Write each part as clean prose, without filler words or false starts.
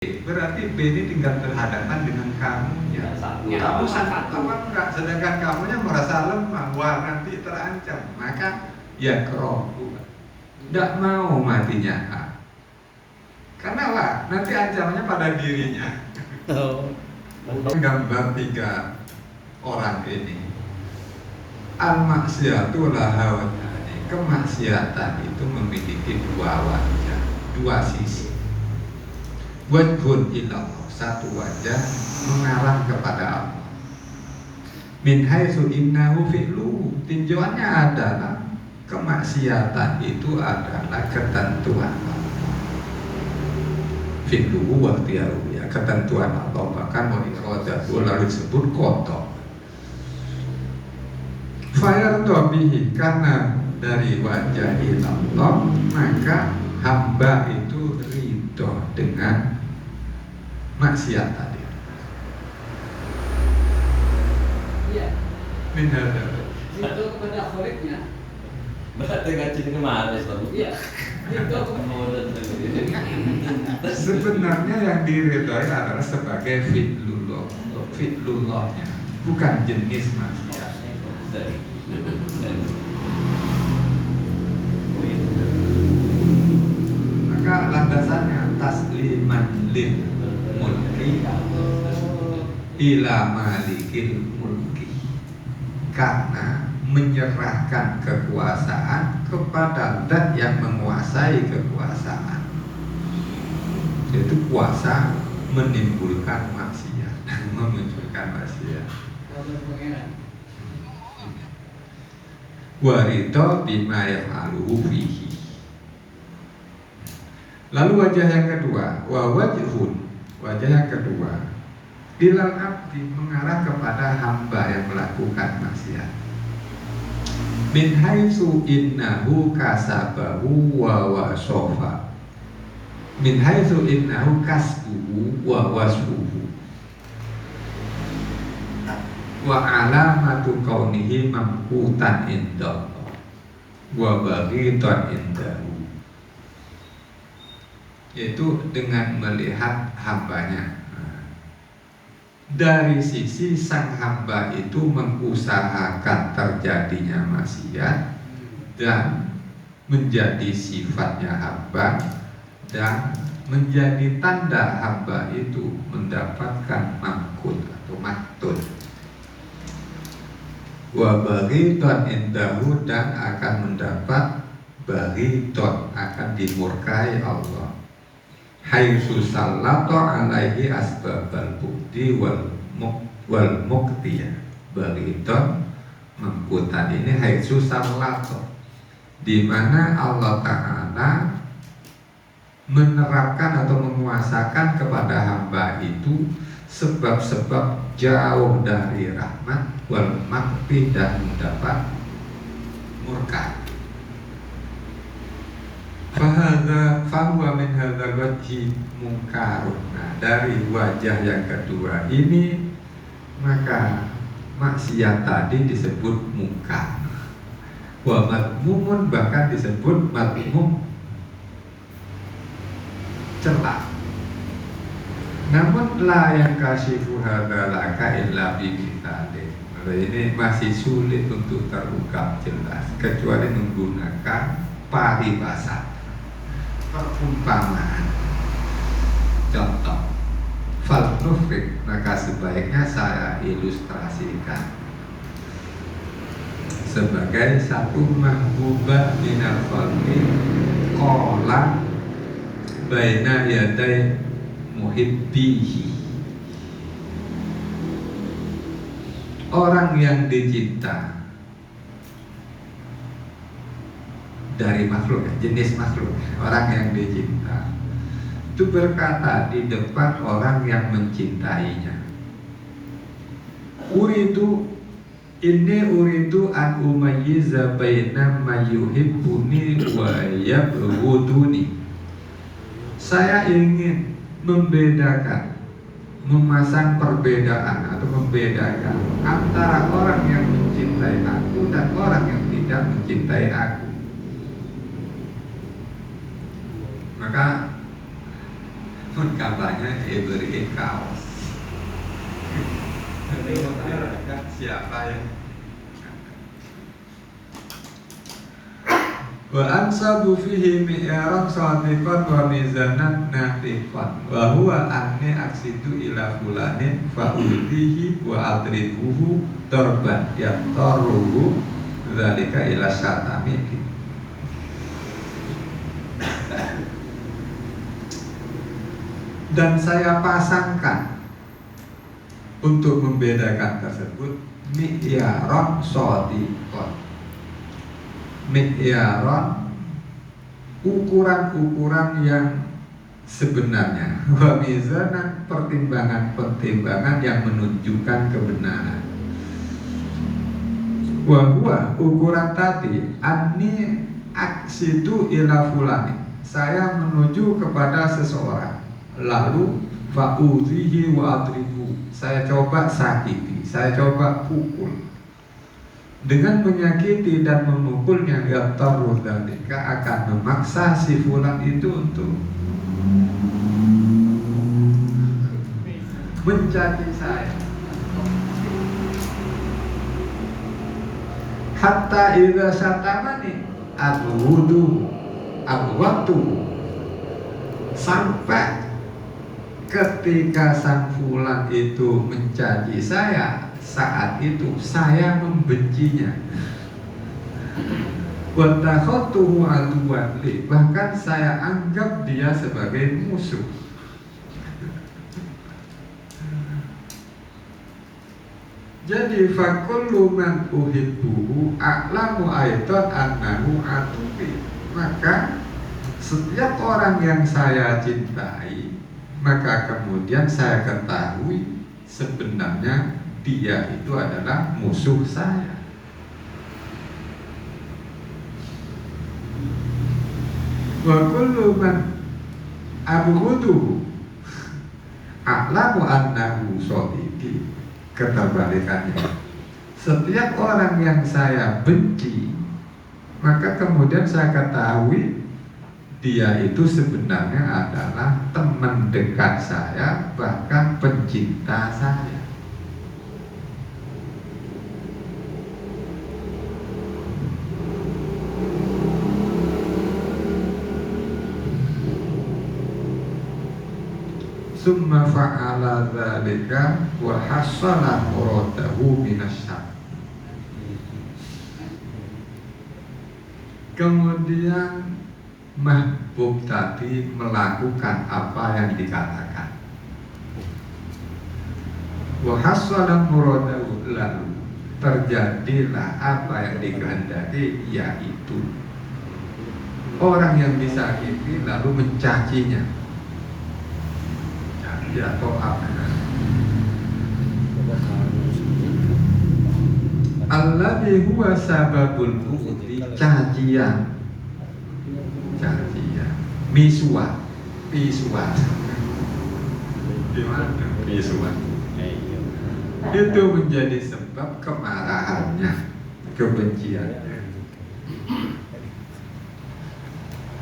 berarti B ini tinggal berhadapan dengan kamunya. Kamu sangat apa enggak, sedangkan kamunya merasa lemah, wah nanti terancam, maka ya kerohu, tidak mau matinya A. Karena lah nanti ancamannya pada dirinya. Gambar 3 orang ini. Al-maksiatu lahawatani. Kemaksiatan itu memiliki 2 wajah, 2 sisi. Wajhun ilallah, satu wajah mengarah kepada Allah. Min haitsu innahu fi'lu, tinjauannya adalah kemaksiatan itu adalah ketentuan Allah. Fi'lu wa ikhtiyaru, ya ketentuan Allah, bahkan wa iradatu lalu disebut qada. Fayarda bihi, karena dari wajah ilallah maka hamba itu ridho dengan maksiat tadi. Iya. Min hadza. Itu kepada kholiknya. Berarti ngaji ini mana Ustaz? Iya. Itu Sebenarnya yang diridhoi adalah sebagai fi'lullah, fi'lullahnya, bukan jenis maksiat. Maka landasannya tasliman lil mulki ila malikil mulki, karena menyerahkan kekuasaan kepada zat yang menguasai kekuasaan. Yaitu kuasa menimbulkan maksiat, memunculkan maksiat. Warito bima yaf'aluhu fihi. Lalu wajah yang kedua, wajhun, wajah yang kedua, ilal abdi, mengarah kepada hamba yang melakukan maksiat. Min haitsu innahu kasabahu wa wasofa. Min haitsu innahu kasbuhu wa wasfuhu. Wa alamatu kaunihi mamkutan indah wa baghitan indahu, yaitu dengan melihat hambanya. Dari sisi sang hamba itu mengusahakan terjadinya maksiat dan menjadi sifatnya hamba, dan menjadi tanda hamba itu mendapatkan mamkut atau maktun. Wa baghitan indahu, dan akan mendapat baghitan, akan dimurkai Allah. Haitsu sallata alaihi asbabal bukti wal muqtiyah. Baghitan mengkutan ini haitsu sallata, di mana Allah Ta'ala menerapkan atau menguasakan kepada hamba itu sebab-sebab jauh dari rahmat wal makti, dan mendapat murka. Fahuwa min hadzal wajhi munkarun. Nah, dari wajah yang kedua ini maka maksiat tadi disebut mungkar. Wa madmumun, bahkan disebut madmum, celak. Namun la yang kasifu hadza laka illa bi kitabin. Ini masih sulit untuk terungkap jelas kecuali menggunakan paribasa, perumpamaan, contoh. Fal nufrik, maka sebaiknya saya ilustrasikan sebagai satu mahbubah minal khalqi qala baina yaday muhibbihi. Orang yang dicinta dari makhluk, jenis makhluk, orang yang dicinta itu berkata di depan orang yang mencintainya, uridu an umayyiza baina ma yuhibbuni wa yabghuduni. Saya ingin membedakan, memasang perbedaan atau membedakan antara orang yang mencintai aku dan orang yang tidak mencintai aku. Maka Mun kabarnya beri kaos. Siapa yang wa ansabu fihi mi'aran sadiqan wa mizanan nafiqan wa huwa anni aksidu ila fulanin fa udhihi wa adribuhu darban yaqtaruhu dzalika ila syatami. Dan saya pasangkan untuk membedakan tersebut mi'yaron sadiqan, mi'yaron ukuran-ukuran yang sebenarnya, wa mizanan pertimbangan-pertimbangan yang menunjukkan kebenaran. Wa huwa ukuran tadi anni aksidu ila fulani, saya menuju kepada seseorang, lalu fa'udhihi wa adribu, saya coba sakiti, saya coba pukul. Dengan menyakiti dan memukulnya, yaqtaru dzalika akan memaksa si fulan itu untuk mencaci saya. Hatta idza syatamani adwudu waktu, sampai ketika sang fulan itu mencaci saya, saat itu saya membencinya. Wa takhatuhu aduwan li, bahkan saya anggap dia sebagai musuh. Jadi fakullu man uhibbuhu a'lamu aidan annahu atubi, maka setiap orang yang saya cintai, maka kemudian saya ketahui sebenarnya dia itu adalah musuh saya. Wa kullu man abghuduhu a'lamu annahu sadiqi, keterbalikannya. Setiap orang yang saya benci, maka kemudian saya ketahui dia itu sebenarnya adalah teman dekat saya, bahkan pencinta saya. Summa fa'ala dzalika wa hassala muradahu minasyarr. Kemudian mahbub tadi melakukan apa yang dikatakan. Wa hassala muradahu, lalu terjadilah apa yang dikehendaki, yaitu orang yang disakiti lalu mencacinya. Ya, atau apa? Alladzi huwa sababul bughdi, cacian, misuan. Gimana? Misuan. Itu menjadi sebab kemarahannya, kebenciannya.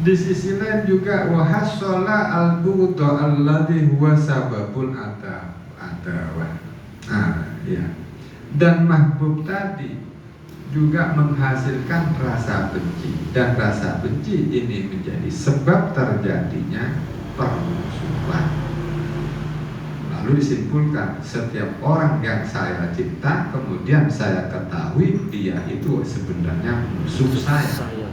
Di sisi lain juga wahassola al-bughda alladzi huwa sababul adawah. Ya. Dan mahbub tadi juga menghasilkan rasa benci, dan rasa benci ini menjadi sebab terjadinya permusuhan. Lalu disimpulkan, setiap orang yang saya cinta kemudian saya ketahui dia itu sebenarnya musuh saya.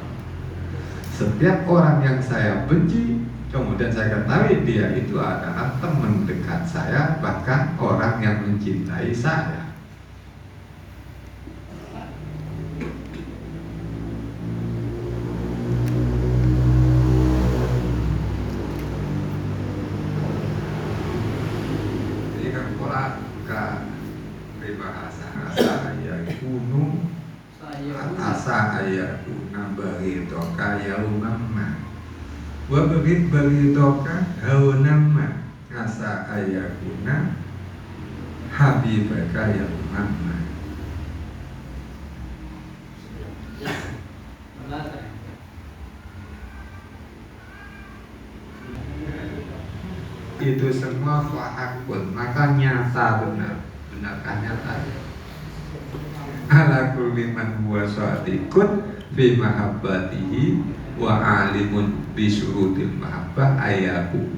Setiap orang yang saya benci kemudian saya ketahui dia itu adalah teman dekat saya, bahkan orang yang mencintai saya. Ini kan pola peribahasa ya kuno asa ayakuna baghidaka yaumamma wa baghidaka haunamma asa ayakuna habibaka yaumamma. semua fahakun, maka nyata benar. Benarkah nyata? Ala kulli man huwa shadiqun fi mahabbatihi wa alimun bi syurutil mahabbah ayaku.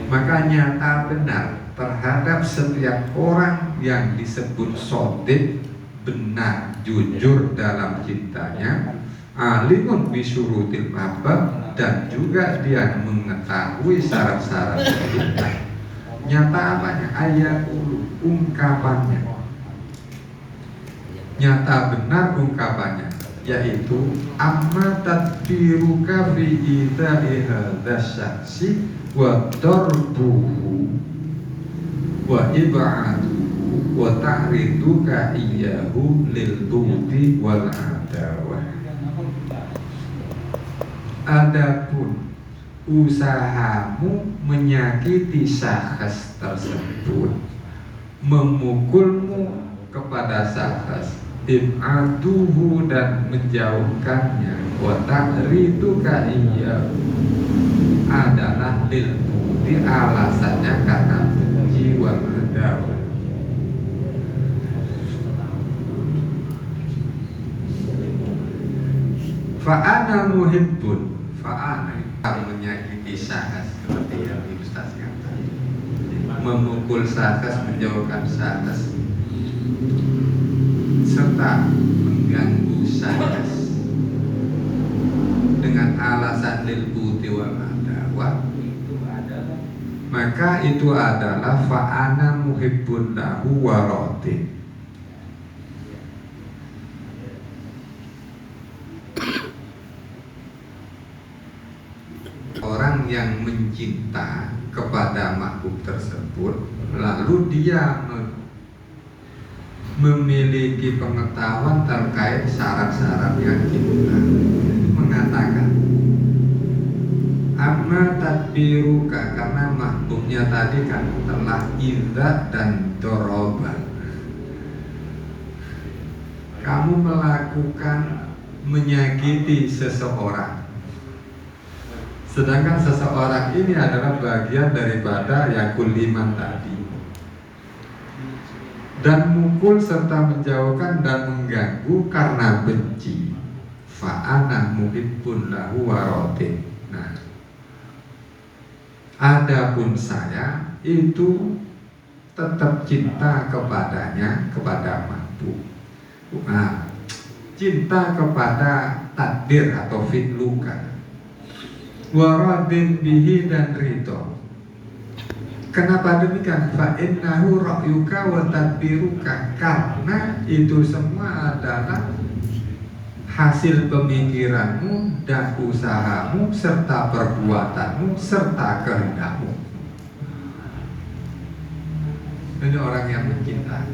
Maka nyata benar terhadap setiap orang yang disebut shadiq, benar, jujur dalam cintanya, alimun bi syurutil mahabbah, dan juga dia mengetahui syarat-syarat cinta. Nyata apanya? Ayakulu, ungkapannya. Nyata benar ungkapannya, yaitu amma tadbiruka fi idai hadza syakhsi wa darbuhu wa ib'aduhu wa ta'riduka iyyahu lil bughdi wal adawah. Adapun usahamu menyakiti syakhs tersebut, memukulmu kepada syakhs, ib'aduhu, dan menjauhkannya, wa ta'riduka iyyahu, adalah lil bughdi, alasannya karena benci, wal adawah. Fa'ana muhibbun, fa'ana menyakiti syakhs seperti yang ilustrasikan tadi, memukul syakhs, menjauhkan syakhs, serta mengganggu syakhs dengan alasan lil bughdi wal adawah, maka itu adalah fa'ana muhibbun lahu wa radin. Orang yang mencinta kepada makhluk tersebut, lalu dia memiliki pengetahuan terkait syarat-syarat yang cinta, mengatakan amma tadbiruka, karena makhluknya tadi kan telah idza dan doroba, kamu melakukan menyakiti seseorang, sedangkan seseorang ini adalah bagian daripada yakul liman tadi, dan mukul serta menjauhkan dan mengganggu karena benci. Fa'ana muhibbun lahu wa radin. Nah, adapun saya itu tetap cinta kepadanya, kepada makhluk. Nah, cinta kepada takdir atau fi'luka, waradin bihi, dan ridho. Kenapa demikian? Fa innahu ra'yuka wa tadbiruka, karena itu semua adalah hasil pemikiranmu dan usahamu serta perbuatanmu serta kehendakmu. Ini orang yang mencinta.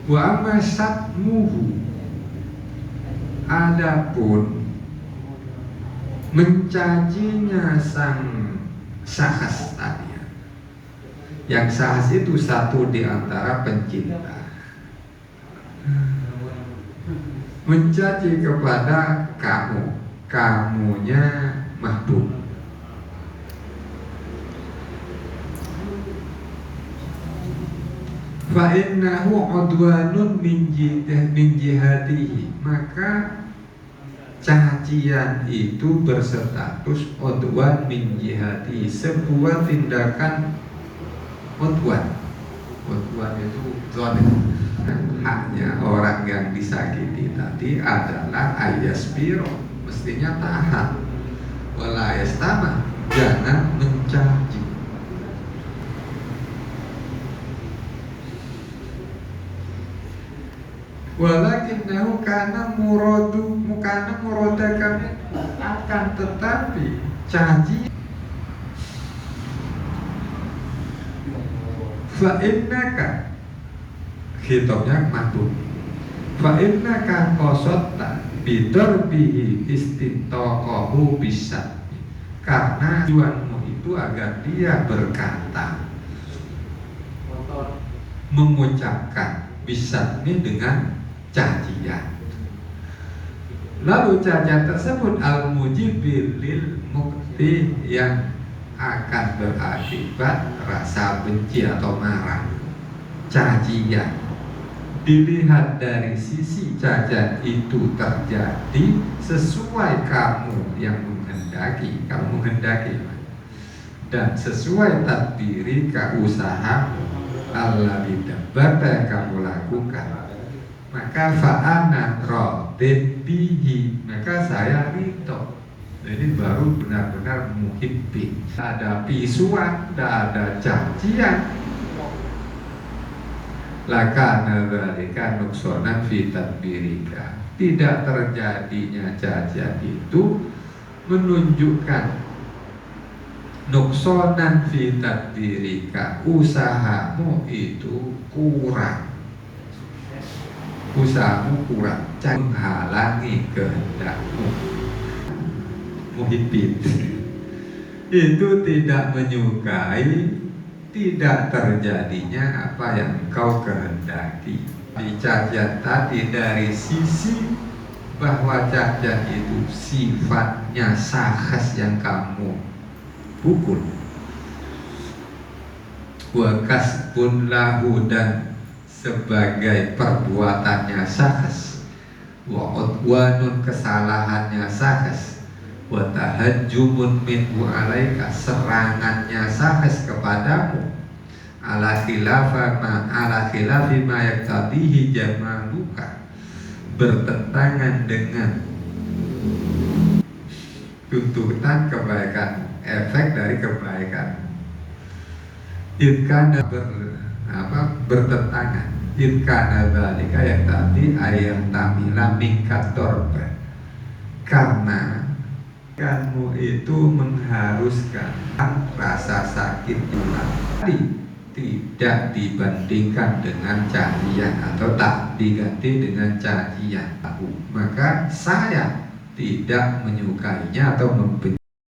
Wa amma satmuhu, adapun mencacinya sang syakhs tadi, yang syakhs itu satu di antara pencinta, mencaci kepada kamu, kamunya mahbub, fa innahu udwanun min jihatihi, maka cacian itu berstatus udwan min jihati, sebuah tindakan udwan. Udwan itu zalim. Haknya orang yang disakiti tadi adalah ayasbiro, mestinya tahan, wala yastama, jangan mencaci. Walakinnahu kana murada kami, akan tetapi caci fa innaka, khitabnya makhluk, fa innaka qasatta bidarbihi istintaqahu bisa, karena tujuanmu itu agar dia berkata, mengucapkan bisa ini dengan cacian. Lalu cacat tersebut al-mujibil lil mukti, yang akan berakibat rasa benci atau marah, cacian. Dilihat dari sisi cacat itu terjadi sesuai kamu yang menghendaki, kamu menghendaki, dan sesuai tadbiri usahamu Allah bidabata yang kamu lakukan, maka fa'ana radin bihi, maka saya ridho. Jadi baru benar-benar muhibbin. Ada pisuan, tidak ada cacian. Lakana dzalika nuksonan fi tadbirika. Tidak terjadinya cacian itu menunjukkan nuksonan fi tadbirika, usahamu itu kurang, usahamu kurang, menghalangi kehendakmu. Muhibbin itu tidak menyukai, tidak terjadinya apa yang engkau kehendaki. Cacat tadi dari sisi bahwa cacat itu sifatnya sahas yang kamu pukul, wa kasbun lahu, dan sebagai perbuatannya sahas, wa udwanun kesalahannya sahas, wa tahajjumun minhu alaika, serangannya sahas kepadamu, ala khilafi ma yaktadihi jamaluka, bertentangan dengan tuntutan kebaikan, efek dari kebaikan. Irkana bertentangan, irkana dzalika yang tadi ayat tamila mingkator, karena kamu itu mengharuskan rasa sakit tulang tadi tidak dibandingkan dengan cacian atau tak diganti dengan cacian, maka saya tidak menyukainya atau membenci.